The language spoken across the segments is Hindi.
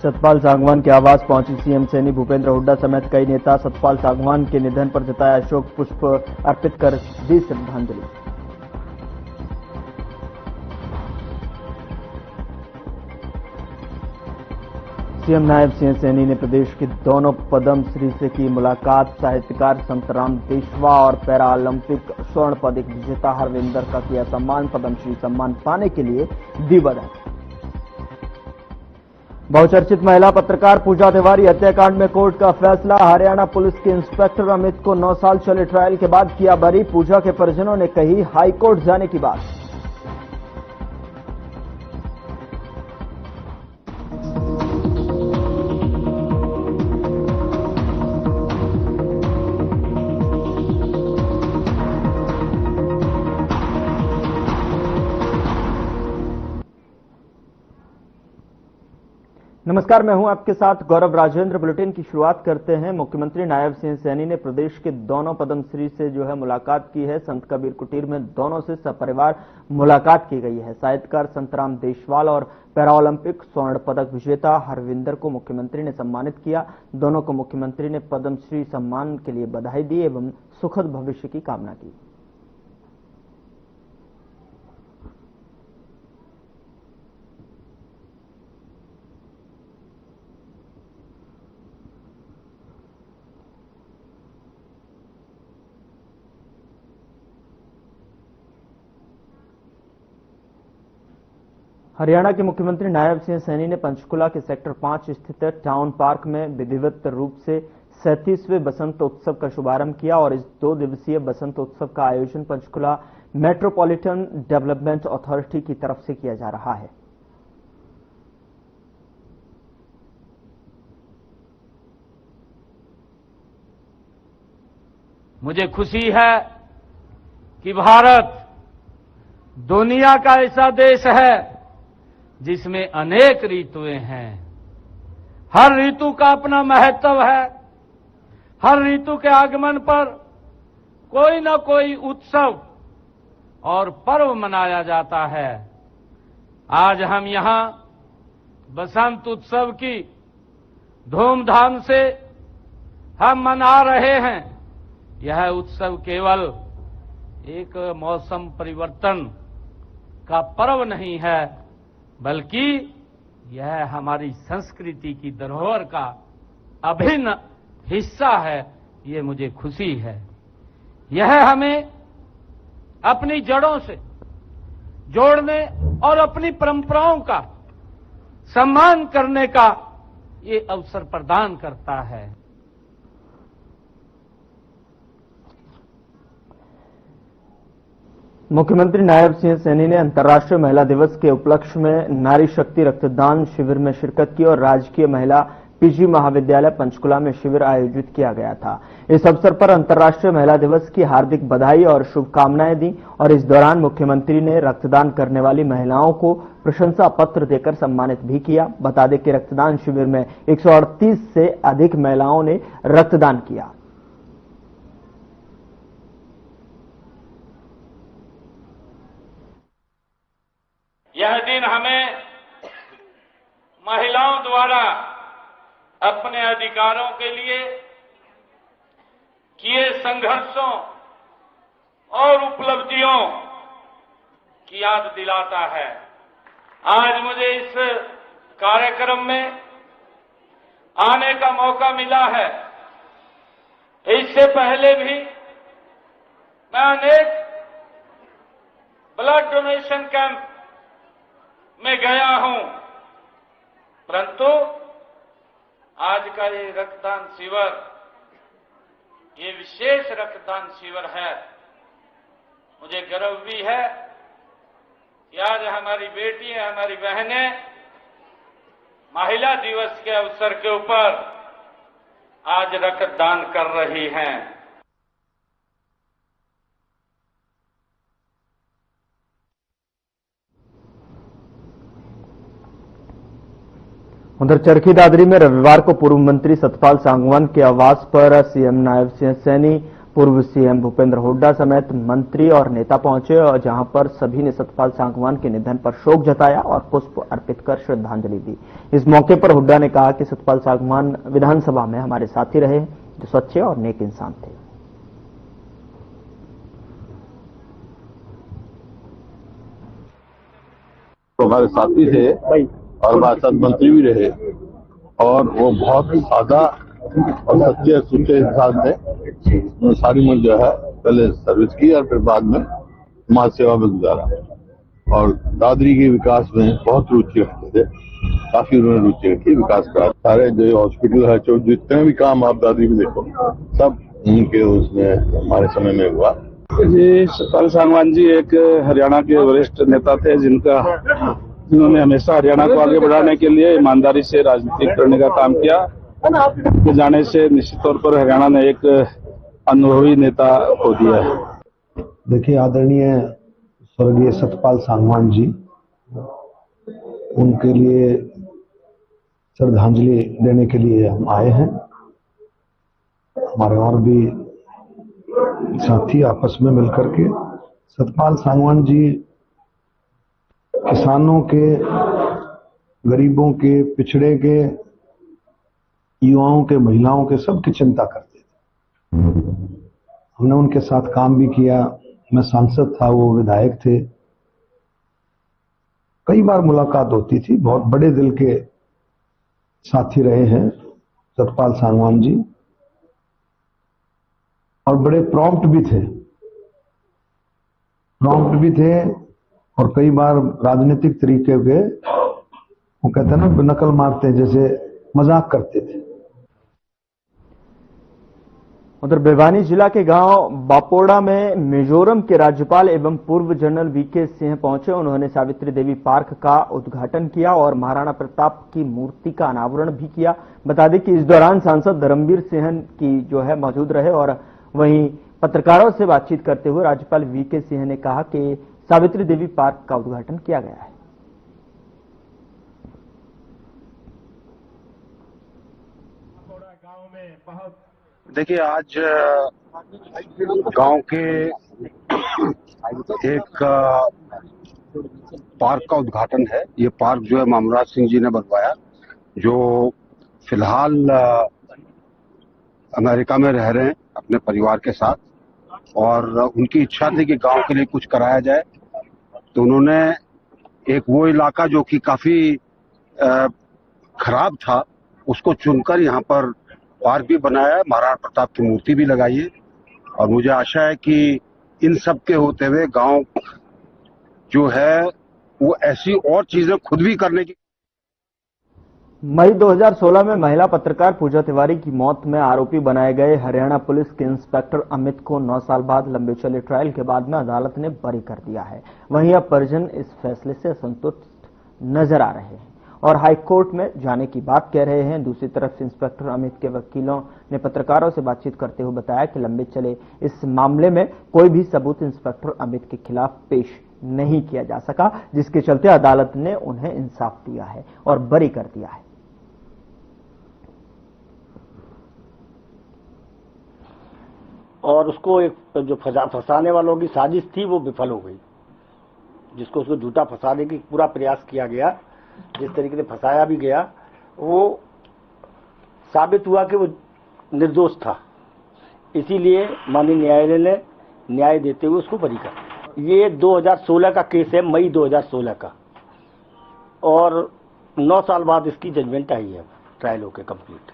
सतपाल सांगवान के आवास पहुंची सीएम सैनी भूपेंद्र हुड्डा समेत कई नेता सतपाल सांगवान के निधन पर जताया अशोक पुष्प अर्पित कर दी श्रद्धांजलि। सीएम नायब सिंह सैनी ने प्रदेश के दोनों पद्म श्री से की मुलाकात। साहित्यकार संतराम देशवा और पैरा ओलंपिक स्वर्ण पदक विजेता हरविंदर का किया सम्मान। पद्म श्री सम्मान पाने के लिए दी बधाई। बहुचर्चित महिला पत्रकार पूजा तिवारी हत्याकांड में कोर्ट का फैसला। हरियाणा पुलिस के इंस्पेक्टर अमित को 9 साल चले ट्रायल के बाद किया बरी। पूजा के परिजनों ने कही हाईकोर्ट जाने की बात। नमस्कार, मैं हूं आपके साथ गौरव राजेंद्र। बुलेटिन की शुरुआत करते हैं। मुख्यमंत्री नायब सिंह सैनी ने प्रदेश के दोनों पद्मश्री से मुलाकात की है। संत कबीर कुटीर में दोनों से सपरिवार मुलाकात की गई है। साहित्यकार संतराम देशवाल और पैरा ओलंपिक स्वर्ण पदक विजेता हरविंदर को मुख्यमंत्री ने सम्मानित किया। दोनों को मुख्यमंत्री ने पद्मश्री सम्मान के लिए बधाई दी एवं सुखद भविष्य की कामना की। हरियाणा के मुख्यमंत्री नायब सिंह सैनी ने पंचकुला के सेक्टर 5 स्थित टाउन पार्क में विधिवत रूप से 37वें बसंत उत्सव का शुभारंभ किया और इस 2 दिवसीय बसंत उत्सव का आयोजन पंचकुला मेट्रोपॉलिटन डेवलपमेंट अथॉरिटी की तरफ से किया जा रहा है। मुझे खुशी है कि भारत दुनिया का ऐसा देश है जिसमें अनेक ऋतुएं हैं। हर ऋतु का अपना महत्व है। हर ऋतु के आगमन पर कोई न कोई उत्सव और पर्व मनाया जाता है। आज हम यहां बसंत उत्सव की धूमधाम से हम मना रहे हैं। यह उत्सव केवल एक मौसम परिवर्तन का पर्व नहीं है, बल्कि यह हमारी संस्कृति की धरोहर का अभिन्न हिस्सा है। ये मुझे खुशी है। यह हमें अपनी जड़ों से जोड़ने और अपनी परंपराओं का सम्मान करने का ये अवसर प्रदान करता है। मुख्यमंत्री नायब सिंह सैनी ने अंतर्राष्ट्रीय महिला दिवस के उपलक्ष्य में नारी शक्ति रक्तदान शिविर में शिरकत की और राजकीय महिला पीजी महाविद्यालय पंचकुला में शिविर आयोजित किया गया था। इस अवसर पर अंतर्राष्ट्रीय महिला दिवस की हार्दिक बधाई और शुभकामनाएं दी और इस दौरान मुख्यमंत्री ने रक्तदान करने वाली महिलाओं को प्रशंसा पत्र देकर सम्मानित भी किया। बता दें कि रक्तदान शिविर में 138 से अधिक महिलाओं ने रक्तदान किया। यह दिन हमें महिलाओं द्वारा अपने अधिकारों के लिए किए संघर्षों और उपलब्धियों की याद दिलाता है। आज मुझे इस कार्यक्रम में आने का मौका मिला है। इससे पहले भी मैं अनेक ब्लड डोनेशन कैंप में गया हूं, परंतु आज का ये रक्तदान शिविर, ये विशेष रक्तदान शिविर है। मुझे गर्व भी है कि आज हमारी बेटियां, हमारी बहनें महिला दिवस के अवसर के ऊपर आज रक्तदान कर रही हैं। उधर चरखी दादरी में रविवार को पूर्व मंत्री सतपाल सांगवान के आवास पर सीएम नायब सिंह सैनी पूर्व सीएम भूपेंद्र हुड्डा समेत मंत्री और नेता पहुंचे और जहां पर सभी ने सतपाल सांगवान के निधन पर शोक जताया और पुष्प अर्पित कर श्रद्धांजलि दी। इस मौके पर हुड्डा ने कहा कि सतपाल सांगवान विधानसभा में हमारे साथी रहे जो सच्चे और नेक इंसान थे। तो हमारे साथी थे और हमारे साथ मंत्री भी रहे और वो बहुत सादा और सच्चे सुच्चे इंसान थे। उन्होंने सारी उम्र जो है पहले सर्विस की और फिर बाद में समाज सेवा में गुजारा और दादरी के विकास में बहुत रुचि रखते थे। काफी उन्होंने रुचि रखी विकास का। सारे जो हॉस्पिटल है जितने भी काम आप दादरी में देखो सब उनके उसमें हमारे समय में हुआ। जी, सतपाल सांगवान जी एक हरियाणा के वरिष्ठ नेता थे जिन्होंने हमेशा हरियाणा को आगे बढ़ाने के लिए ईमानदारी से राजनीति करने का काम किया। उनके जाने से निश्चित तौर पर हरियाणा ने एक अनुभवी नेता खो दिया है। देखिए, आदरणीय स्वर्गीय सतपाल सांगवान जी, उनके लिए श्रद्धांजलि देने के लिए हम आए हैं। हमारे और भी साथी आपस में मिलकर के सतपाल सांगवान जी किसानों के, गरीबों के, पिछड़े के, युवाओं के, महिलाओं के सबकी चिंता करते थे। हमने उनके साथ काम भी किया। मैं सांसद था, वो विधायक थे। कई बार मुलाकात होती थी। बहुत बड़े दिल के साथी रहे हैं सतपाल सांगवान जी और बड़े प्रॉम्प्ट भी थे और कई बार राजनीतिक तरीके के वो कहते हैं ना नकल मारते, जैसे मजाक करते थे। उधर भिवानी जिला के गांव बापोड़ा में मिजोरम के राज्यपाल एवं पूर्व जनरल वीके सिंह पहुंचे। उन्होंने सावित्री देवी पार्क का उद्घाटन किया और महाराणा प्रताप की मूर्ति का अनावरण भी किया। बता दें कि इस दौरान सांसद धर्मवीर सिंह की जो है मौजूद रहे और वहीं पत्रकारों से बातचीत करते हुए राज्यपाल वीके सिंह ने कहा कि सावित्री देवी पार्क का उद्घाटन किया गया है। देखिए, आज गांव के एक पार्क का उद्घाटन है। ये पार्क जो है मामराज सिंह जी ने बनवाया, जो फिलहाल अमेरिका में रह रहे हैं अपने परिवार के साथ, और उनकी इच्छा थी कि गांव के लिए कुछ कराया जाए। तो उन्होंने एक वो इलाका जो कि काफी खराब था उसको चुनकर यहाँ पर पार्क भी बनाया है, महाराणा प्रताप की मूर्ति भी लगाई है। और मुझे आशा है कि इन सब के होते हुए गांव जो है वो ऐसी और चीजें खुद भी करने की। मई 2016 में महिला पत्रकार पूजा तिवारी की मौत में आरोपी बनाए गए हरियाणा पुलिस के इंस्पेक्टर अमित को 9 साल बाद लंबे चले ट्रायल के बाद में अदालत ने बरी कर दिया है। वहीं अब परिजन इस फैसले से असंतुष्ट नजर आ रहे हैं और हाई कोर्ट में जाने की बात कह रहे हैं। दूसरी तरफ इंस्पेक्टर अमित के वकीलों ने पत्रकारों से बातचीत करते हुए बताया कि लंबे चले इस मामले में कोई भी सबूत इंस्पेक्टर अमित के खिलाफ पेश नहीं किया जा सका, जिसके चलते अदालत ने उन्हें इंसाफ दिया है और बरी कर दिया है। और उसको एक जो फंसाने वालों की साजिश थी वो विफल हो गई, जिसको उसको झूठा फंसाने की पूरा प्रयास किया गया, जिस तरीके से फंसाया भी गया, वो साबित हुआ कि वो निर्दोष था। इसीलिए माननीय न्यायालय ने न्याय देते हुए उसको बरी कर दिया। ये 2016 का केस है, मई 2016 का, और 9 साल बाद इसकी जजमेंट आई है, ट्रायल होकर कंप्लीट।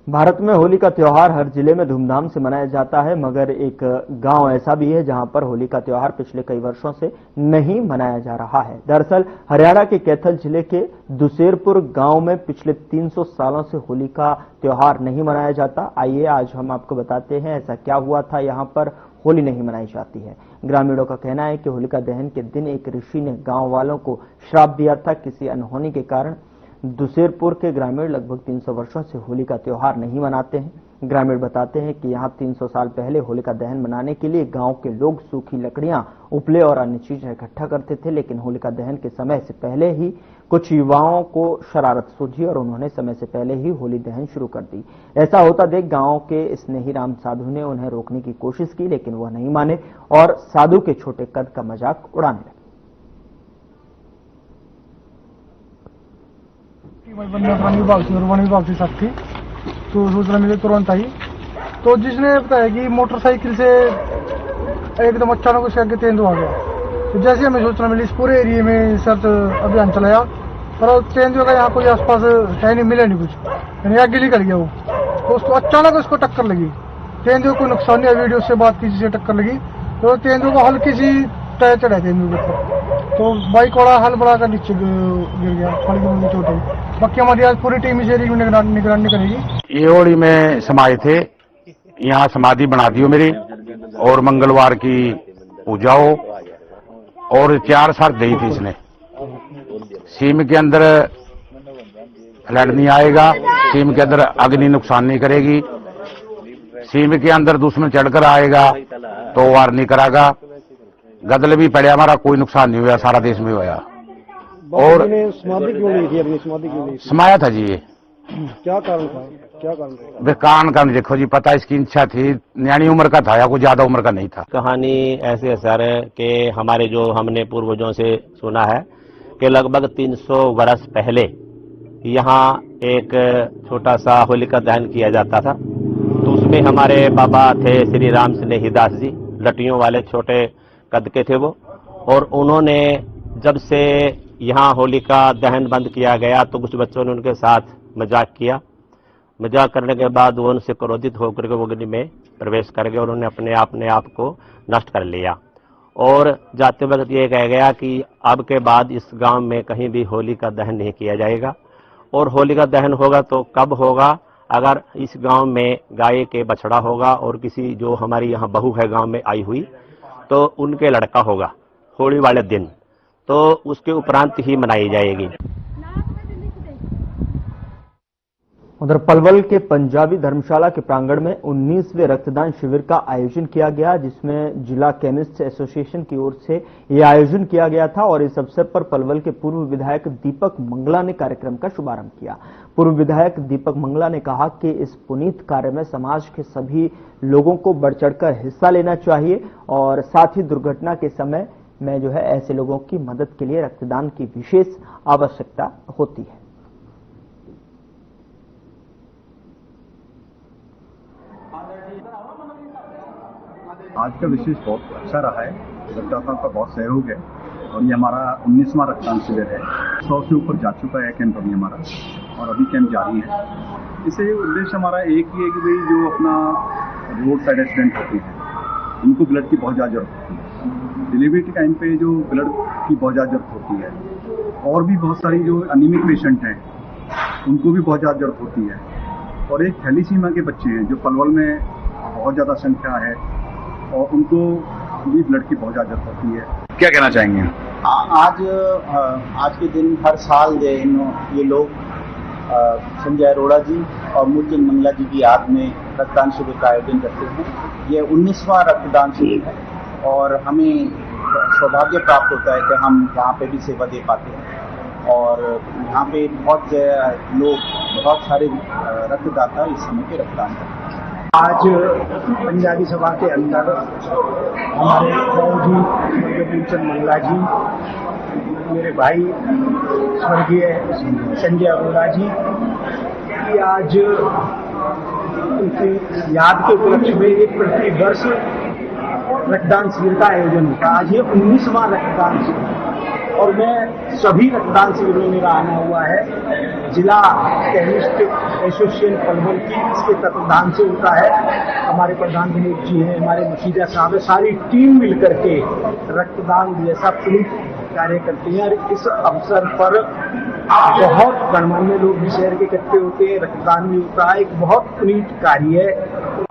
भारत में होली का त्योहार हर जिले में धूमधाम से मनाया जाता है, मगर एक गांव ऐसा भी है जहां पर होली का त्योहार पिछले कई वर्षों से नहीं मनाया जा रहा है। दरअसल हरियाणा के कैथल जिले के दुसेरपुर गांव में पिछले 300 सालों से होली का त्योहार नहीं मनाया जाता। आइए आज हम आपको बताते हैं ऐसा क्या हुआ था, यहां पर होली नहीं मनाई जाती है। ग्रामीणों का कहना है कि होलिका दहन के दिन एक ऋषि ने गाँव वालों को श्राप दिया था। किसी अनहोनी के कारण दुसेरपुर के ग्रामीण लगभग 300 वर्षों से होली का त्योहार नहीं मनाते हैं। ग्रामीण बताते हैं कि यहाँ 300 साल पहले होलिका दहन मनाने के लिए गांव के लोग सूखी लकड़ियां, उपले और अन्य चीजें इकट्ठा करते थे, लेकिन होलिका दहन के समय से पहले ही कुछ युवाओं को शरारत सूझी और उन्होंने समय से पहले ही होली दहन शुरू कर दी। ऐसा होता देख गांव के स्नेहीराम साधु ने उन्हें रोकने की कोशिश की, लेकिन वह नहीं माने और साधु के छोटे कद का मजाक उड़ाने लगे। वन विभाग से साथ थी, तो सूचना मिली तुरंत आई। तो जिसने बताया कि मोटरसाइकिल से एकदम अचानक उसके आगे तेंदुआ आ गया। तो जैसे हमें सूचना मिली, इस पूरे एरिया में सर्च अभियान चलाया, पर तेंदुआ का यहाँ कोई आसपास है नहीं, मिला नहीं कुछ, यानी आगे निकल गया वो। तो उसको अचानक उसको टक्कर लगी। तेंदुआ को नुकसान नहीं है, वीडियो से बात की जिससे टक्कर लगी, तो तेंदुआ को हल्की सी टायर चढ़ा तेंदुआ के ऊपर, तो बाइक वाला हल बढ़ाकर नीचे गिर गया, हल्की मुल्की चोट आई। बाकी हमारी आज पूरी टीम इस एरिया में निगरानी करेगी। ये होली में समाये थे, यहाँ समाधि बना दी हो मेरी, और मंगलवार की पूजा हो, और 4 साल गई थी इसने। सीम के अंदर फ्लड नहीं आएगा, सीम के अंदर अग्नि नुकसान नहीं करेगी, सीम के अंदर दुश्मन चढ़कर आएगा तो वार नहीं करागा। गदल भी पड़े, हमारा कोई नुकसान नहीं हुआ, सारा देश में हुआ। और समाधि क्यों ली थी, अपनी समाधि क्यों ली थी? समाया था जी। ये क्या कारण था, क्या कारण था? कारण देखो जी, पता इसकी इच्छा थी, न्याणी उम्र का था या कोई ज्यादा उम्र का नहीं था। कहानी ऐसे है सर कि हमारे जो हमने पूर्वजों से सुना है कि लगभग 300 वर्ष पहले यहाँ एक छोटा सा होलिका दहन किया जाता था। तो उसमें हमारे बाबा थे श्री राम स्नेहीदास जी, लटियों वाले छोटे कद के थे वो, और उन्होंने जब से यहाँ होलिका दहन बंद किया गया तो कुछ बच्चों ने उनके साथ मजाक किया। मजाक करने के बाद वो उनसे क्रोधित होकर के अग्नि में प्रवेश कर गए और उन्होंने अपने आप को नष्ट कर लिया। और जाते वक्त ये कहा गया कि अब के बाद इस गांव में कहीं भी होली का दहन नहीं किया जाएगा, और होली का दहन होगा तो कब होगा, अगर इस गांव में गाय के बछड़ा होगा और किसी जो हमारी यहाँ बहू है गांव में आई हुई तो उनके लड़का होगा होली वाले दिन, तो उसके उपरांत ही मनाई जाएगी। उधर पलवल के पंजाबी धर्मशाला के प्रांगण में 19वें रक्तदान शिविर का आयोजन किया गया, जिसमें जिला केमिस्ट एसोसिएशन की ओर से यह आयोजन किया गया था। और इस अवसर पर पलवल के पूर्व विधायक दीपक मंगला ने कार्यक्रम का शुभारंभ किया। पूर्व विधायक दीपक मंगला ने कहा कि इस पुनीत कार्य में समाज के सभी लोगों को बढ़ चढ़कर हिस्सा लेना चाहिए और साथ ही दुर्घटना के समय में जो है ऐसे लोगों की मदद के लिए रक्तदान की विशेष आवश्यकता होती है। आज का विशेष बहुत अच्छा रहा है, रक्तदाताओं का बहुत सहयोग है और ये हमारा 19वां रक्तदान शिविर है। 100 से ऊपर जा चुका है कैंप अभी हमारा, और अभी कैंप जारी है। इससे उद्देश्य हमारा एक ही है कि भाई जो अपना रोड साइड एक्सीडेंट होते हैं उनको ब्लड की बहुत ज़्यादा जरूरत होती है। डिलीवरी के टाइम पे जो ब्लड की बहुत ज़्यादा जरूरत होती है, और भी बहुत सारी जो अनीमिक पेशेंट हैं उनको भी बहुत ज़्यादा जरूरत होती है। और एक थैलीसीमिया के बच्चे हैं जो पलवल में बहुत ज़्यादा संख्या है और उनको भी ब्लड की बहुत ज़्यादा जरूरत होती है। क्या कहना चाहेंगे? आज के दिन हर साल ये लोग संजय अरोड़ा जी और मूलचंद मंगला जी की याद में रक्तदान शिविर का आयोजन करते हैं। ये 19वां रक्तदान शिविर है और हमें सौभाग्य प्राप्त होता है कि हम यहाँ पे भी सेवा दे पाते हैं। और यहाँ पे बहुत लोग, बहुत सारे रक्तदाता इस समय पे रक्तदान करते हैं। आज पंजाबी सभा के अंदर हमारे जी मूलचंद मंगला जी, मेरे भाई स्वर्गीय संजय अरोड़ा जी की आज उनकी याद के उपलक्ष्य में एक प्रतिवर्ष रक्तदान शिविर का आयोजन होता है। आज ये 19वां रक्तदान शिविर और मैं सभी रक्तदान शिविरों में मेरा आना हुआ है। जिला केमिस्ट एसोसिएशन पलवल की इसके तत्वाधान से होता है। हमारे प्रधान विनोद जी हैं, हमारे मशीदा साहब है, सारी टीम मिलकर के रक्तदान जैसा पुनीत कार्य करते हैं। और इस अवसर पर बहुत गणमान्य लोग भी शहर के इकट्ठे होते हैं, रक्तदान भी होता है। एक बहुत पुनीत कार्य है।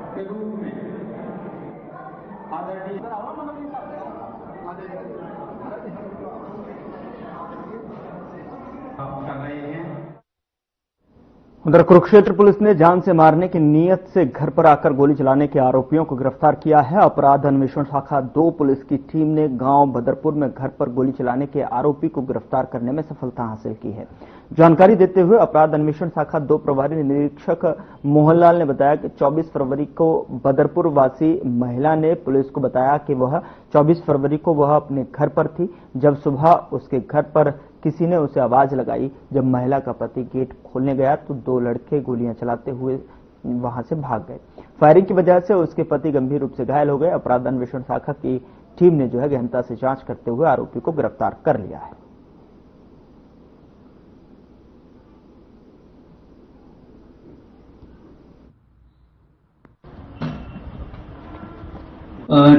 उधर कुरुक्षेत्र पुलिस ने जान से मारने की नीयत से घर पर आकर गोली चलाने के आरोपियों को गिरफ्तार किया है। अपराध अन्वेषण शाखा 2 पुलिस की टीम ने गांव बदरपुर में घर पर गोली चलाने के आरोपी को गिरफ्तार करने में सफलता हासिल की है। जानकारी देते हुए अपराध अन्वेषण शाखा 2 प्रभारी निरीक्षक मोहनलाल ने बताया कि 24 फरवरी को बदरपुर वासी महिला ने पुलिस को बताया कि वह 24 फरवरी को वह अपने घर पर थी। जब सुबह उसके घर पर किसी ने उसे आवाज लगाई। जब महिला का पति गेट खोलने गया तो 2 लड़के गोलियां चलाते हुए वहां से भाग गए। फायरिंग की वजह से उसके पति गंभीर रूप से घायल हो गए। अपराध अन्वेषण शाखा की टीम ने गहनता से जांच करते हुए आरोपी को गिरफ्तार कर लिया है।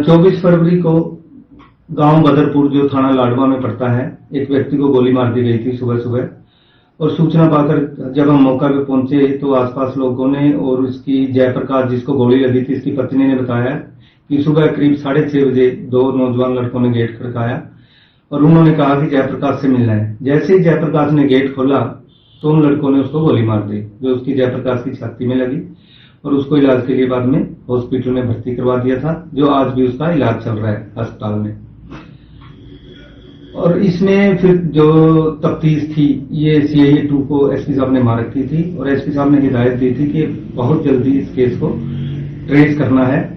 चौबीस फरवरी को गांव बदरपुर जो थाना लाडवा में पड़ता है, एक व्यक्ति को गोली मार दी गई थी सुबह सुबह। और सूचना पाकर जब हम मौका पे पहुंचे तो आसपास लोगों ने और उसकी जयप्रकाश जिसको गोली लगी थी, इसकी पत्नी ने बताया कि सुबह करीब 6:30 बजे 2 नौजवान लड़कों ने गेट खड़काया और उन्होंने कहा कि जयप्रकाश से मिलना है। जैसे ही जयप्रकाश ने गेट खोला तो उन लड़कों ने उसको गोली मार दी, जो उसकी जयप्रकाश की छाती में लगी और उसको इलाज के लिए बाद में हॉस्पिटल में भर्ती करवा दिया था, जो आज भी उसका इलाज चल रहा है अस्पताल में। और इसमें फिर जो तफ्तीश थी, ये CIA 2 को SP साहब ने मार रखी थी और SP साहब ने हिदायत दी थी कि बहुत जल्दी इस केस को ट्रेस करना है।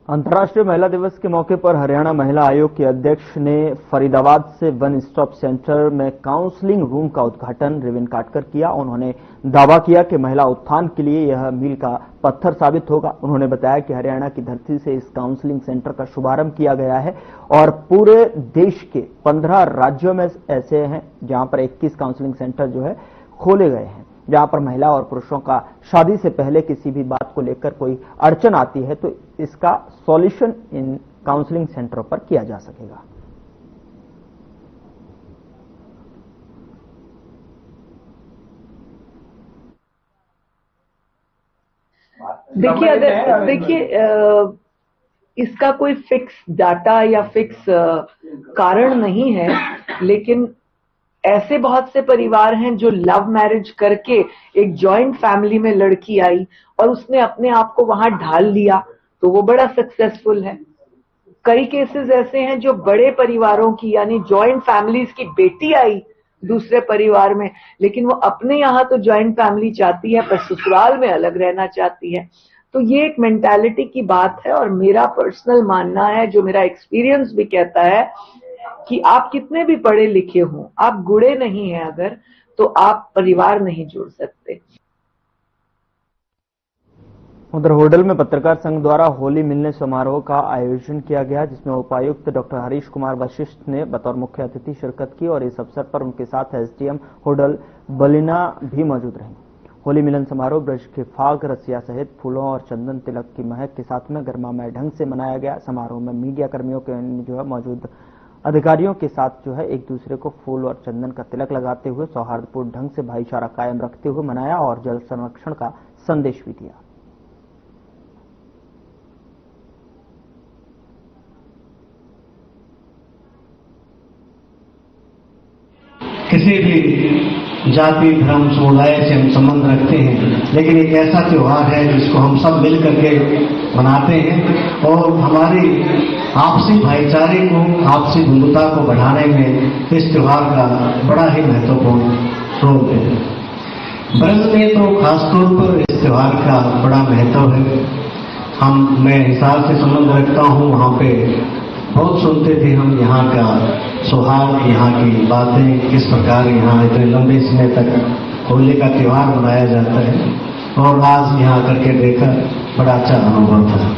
अंतर्राष्ट्रीय महिला दिवस के मौके पर हरियाणा महिला आयोग के अध्यक्ष ने फरीदाबाद से वन स्टॉप सेंटर में काउंसलिंग रूम का उद्घाटन रिबन काटकर किया। उन्होंने दावा किया कि महिला उत्थान के लिए यह मील का पत्थर साबित होगा। उन्होंने बताया कि हरियाणा की धरती से इस काउंसलिंग सेंटर का शुभारंभ किया गया है और पूरे देश के 15 राज्यों में ऐसे हैं जहां पर 21 काउंसलिंग सेंटर खोले गए हैं, जहां पर महिला और पुरुषों का शादी से पहले किसी भी बात को लेकर कोई अड़चन आती है तो इसका सॉल्यूशन इन काउंसलिंग सेंटरों पर किया जा सकेगा। देखिए इसका कोई फिक्स डाटा या फिक्स कारण नहीं है, लेकिन ऐसे बहुत से परिवार हैं जो लव मैरिज करके एक जॉइंट फैमिली में लड़की आई और उसने अपने आप को वहां ढाल लिया, तो वो बड़ा सक्सेसफुल है। कई केसेस ऐसे हैं जो बड़े परिवारों की यानी जॉइंट फैमिलीज की बेटी आई दूसरे परिवार में, लेकिन वो अपने यहाँ तो जॉइंट फैमिली चाहती है पर ससुराल में अलग रहना चाहती है। तो ये एक मेंटालिटी की बात है और मेरा पर्सनल मानना है, जो मेरा एक्सपीरियंस भी कहता है कि आप कितने भी पढ़े लिखे हों, आप गुड़े नहीं हैं अगर, तो आप परिवार नहीं जोड़ सकते। उधर होडल में पत्रकार संघ द्वारा होली मिलने समारोह का आयोजन किया गया, जिसमें उपायुक्त डॉक्टर हरीश कुमार वशिष्ठ ने बतौर मुख्य अतिथि शिरकत की और इस अवसर पर उनके साथ SDM होडल बलिना भी मौजूद रही। होली मिलन समारोह ब्रज के फाग रसिया सहित फूलों और चंदन तिलक की महक के साथ में गर्मामय ढंग से मनाया गया। समारोह में मीडिया कर्मियों के मौजूद अधिकारियों के साथ एक दूसरे को फूल और चंदन का तिलक लगाते हुए सौहार्दपूर्ण ढंग से भाईचारा कायम रखते हुए मनाया और जल संरक्षण का संदेश भी दिया। किसी भी जाति धर्म समुदाय से हम संबंध रखते हैं, लेकिन एक ऐसा त्योहार है जिसको हम सब मिल करके मनाते हैं और हमारी आपसी भाईचारे को, आपसी बंधुता को बढ़ाने में इस त्योहार का बड़ा ही महत्वपूर्ण रोल है। ब्रज में तो खासतौर पर इस त्योहार का बड़ा महत्व है। मैं हिसार से संबंध रखता हूँ, वहाँ पे बहुत सुनते थे हम यहाँ का सौहार्द, यहाँ की बातें, किस प्रकार यहाँ इतने लंबे समय तक होली का त्योहार मनाया जाता है और आज यहाँ करके देखा बड़ा अच्छा अनुभव था।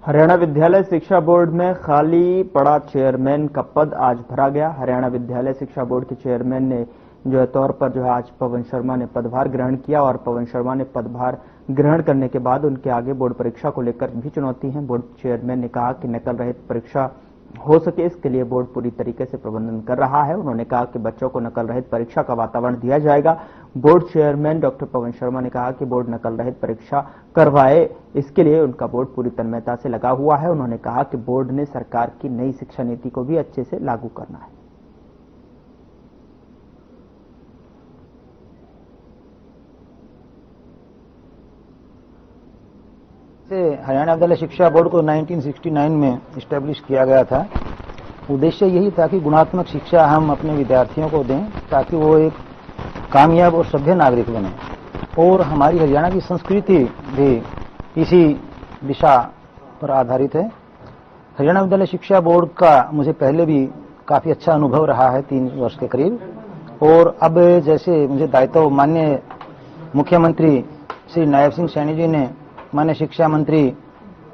हरियाणा विद्यालय शिक्षा बोर्ड में खाली पड़ा चेयरमैन का पद आज भरा गया। हरियाणा विद्यालय शिक्षा बोर्ड के चेयरमैन ने तौर पर आज पवन शर्मा ने पदभार ग्रहण किया और पवन शर्मा ने पदभार ग्रहण करने के बाद उनके आगे बोर्ड परीक्षा को लेकर भी चुनौती है। बोर्ड चेयरमैन ने कहा कि नकल रहित परीक्षा हो सके इसके लिए बोर्ड पूरी तरीके से प्रबंधन कर रहा है। उन्होंने कहा कि बच्चों को नकल रहित परीक्षा का वातावरण दिया जाएगा। Board chairman doctor Pawan Sharma ने कहा कि बोर्ड नकल रहित परीक्षा करवाए, इसके लिए उनका बोर्ड पूरी तन्मयता से लगा हुआ है। उन्होंने कहा कि बोर्ड ने सरकार की नई शिक्षा नीति को भी अच्छे से लागू करना है। हरियाणा विद्यालय शिक्षा बोर्ड को 1969 में इस्टेब्लिश किया गया था। उद्देश्य यही था कि गुणात्मक शिक्षा हम अपने विद्यार्थियों को दें ताकि वो एक कामयाब और सभ्य नागरिक बने, और हमारी हरियाणा की संस्कृति भी इसी दिशा पर आधारित है। हरियाणा विद्यालय शिक्षा बोर्ड का मुझे पहले भी काफी अच्छा अनुभव रहा है, 3 वर्ष के करीब, और अब जैसे मुझे दायित्व माननीय मुख्यमंत्री श्री नायब सिंह सैनी जी ने, माननीय शिक्षा मंत्री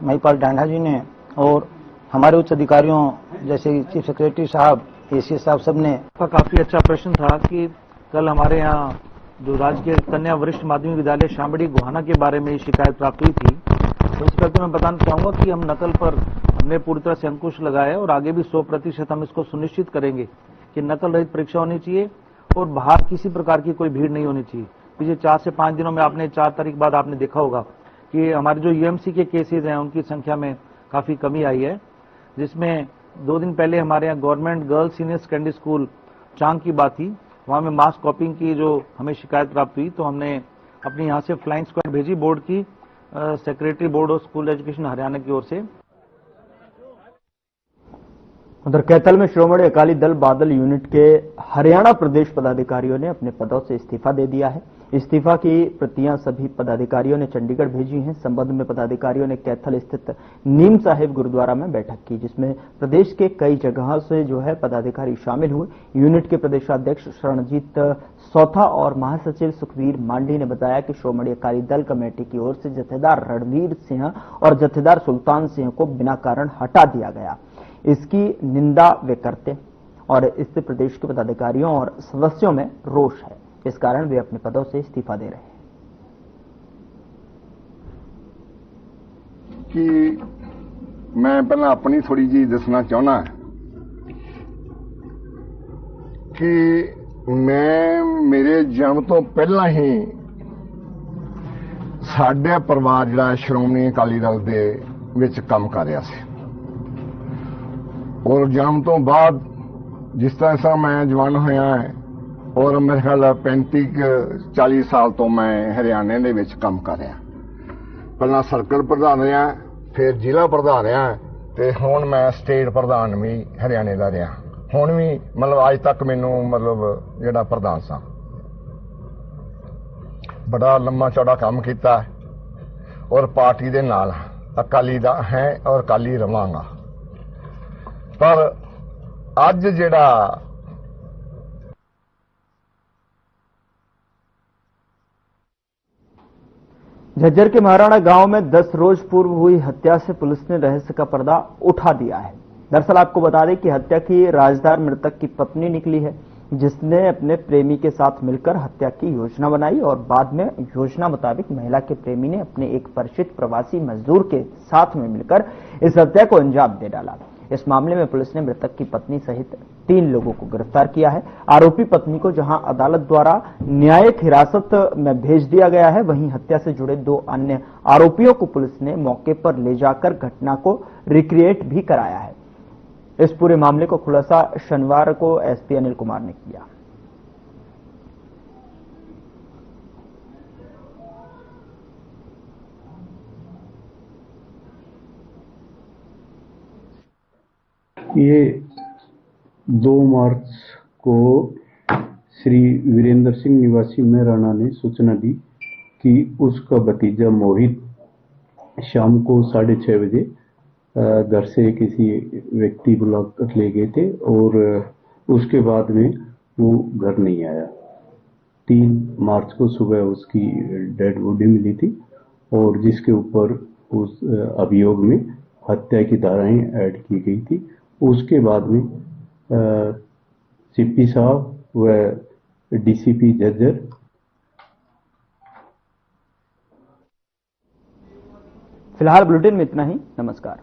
महिपाल ढांढा जी ने और हमारे उच्च अधिकारियों जैसे चीफ सेक्रेटरी साहब, एसीएस साहब, सब ने काफी अच्छा प्रश्न था कि कल हमारे यहाँ जो राजकीय कन्या वरिष्ठ माध्यमिक विद्यालय शामबड़ी गोहाना के बारे में शिकायत प्राप्त हुई थी। तो इस करके मैं बताना चाहूंगा कि हम नकल पर हमने पूरी तरह से अंकुश लगाया है और आगे भी 100% हम इसको सुनिश्चित करेंगे कि नकल रहित परीक्षा होनी चाहिए और बाहर किसी प्रकार की कोई भीड़ नहीं होनी चाहिए। पिछले 4 से 5 दिनों में आपने 4 तारीख बाद आपने देखा होगा कि हमारे जो यूएमसी के केसेज हैं उनकी संख्या में काफी कमी आई है, जिसमें 2 दिन पहले हमारे यहाँ government girls senior secondary school Chang की बात थी। वहां में मास कॉपिंग की जो हमें शिकायत प्राप्त हुई, तो हमने अपनी यहाँ से फ्लाइंग स्क्वाड भेजी बोर्ड की, secretary board of school education Haryana की ओर से। उधर कैथल में श्रोमणी अकाली दल बादल यूनिट के हरियाणा प्रदेश पदाधिकारियों ने अपने पदों से इस्तीफा दे दिया है। इस्तीफा की प्रतियां सभी पदाधिकारियों ने चंडीगढ़ भेजी हैं। संबंध में पदाधिकारियों ने कैथल स्थित नीम साहिब गुरुद्वारा में बैठक की, जिसमें प्रदेश के कई जगहों से जो है पदाधिकारी शामिल हुए। यूनिट के प्रदेशाध्यक्ष शरणजीत सौथा और महासचिव सुखवीर मांडी ने बताया कि श्रोमणी अकाली दल कमेटी की ओर से जत्थेदार रणवीर सिंह और जत्थेदार सुल्तान सिंह को बिना कारण हटा दिया गया। इसकी निंदा वे करते और इससे प्रदेश के पदाधिकारियों और सदस्यों में रोष है। इस कारण वे अपने पदों से इस्तीफा दे रहे हैं। कि मैं पहला अपनी थोड़ी जी दसना चाहना कि मैं मेरे जन्म तो पहला ही साडे परिवार जिहड़ा श्रोमणी अकाली दल दे विच काम कर रहा सी, और जन्म तो बाद जिस तरह मैं जवान होया है और मेरे ख्याल 35-40 साल तो मैं हरियाणे दे विच काम कर रहा। पहला सर्कल प्रधान रहा, फिर जिला प्रधान रहा, ते हुण मैं स्टेट प्रधान भी हरियाणे का रहा। हुण भी मतलब अज तक मैनू मतलब जिहड़ा प्रधान सा बड़ा लंबा चौड़ा काम किया और पार्टी दे नाल अकाली दा है और अकाली रवांगा। पर अज जिहड़ा झज्जर के महाराणा गांव में 10 रोज पूर्व हुई हत्या से पुलिस ने रहस्य का पर्दा उठा दिया है। दरअसल आपको बता दें कि हत्या की राजदार मृतक की पत्नी निकली है, जिसने अपने प्रेमी के साथ मिलकर हत्या की योजना बनाई और बाद में योजना मुताबिक महिला के प्रेमी ने अपने एक परिचित प्रवासी मजदूर के साथ में मिलकर इस हत्या को अंजाम दे डाला। इस मामले में पुलिस ने मृतक की पत्नी सहित 3 लोगों को गिरफ्तार किया है। आरोपी पत्नी को जहां अदालत द्वारा न्यायिक हिरासत में भेज दिया गया है, वहीं हत्या से जुड़े 2 अन्य आरोपियों को पुलिस ने मौके पर ले जाकर घटना को रिक्रिएट भी कराया है। इस पूरे मामले को खुलासा शनिवार को एसपी अनिल कुमार ने किया। ये 2 मार्च को श्री वीरेंद्र सिंह निवासी मेहराणा ने सूचना दी कि उसका भतीजा मोहित शाम को 6:30 बजे घर से किसी व्यक्ति बुलाकर ले गए थे और उसके बाद में वो घर नहीं आया। 3 मार्च को सुबह उसकी डेड बॉडी मिली थी और जिसके ऊपर उस अभियोग में हत्या की धाराएं ऐड की गई थी। उसके बाद में सीपी साहब व डीसीपी झज्जर फिलहाल बुलेटिन में इतना ही। नमस्कार।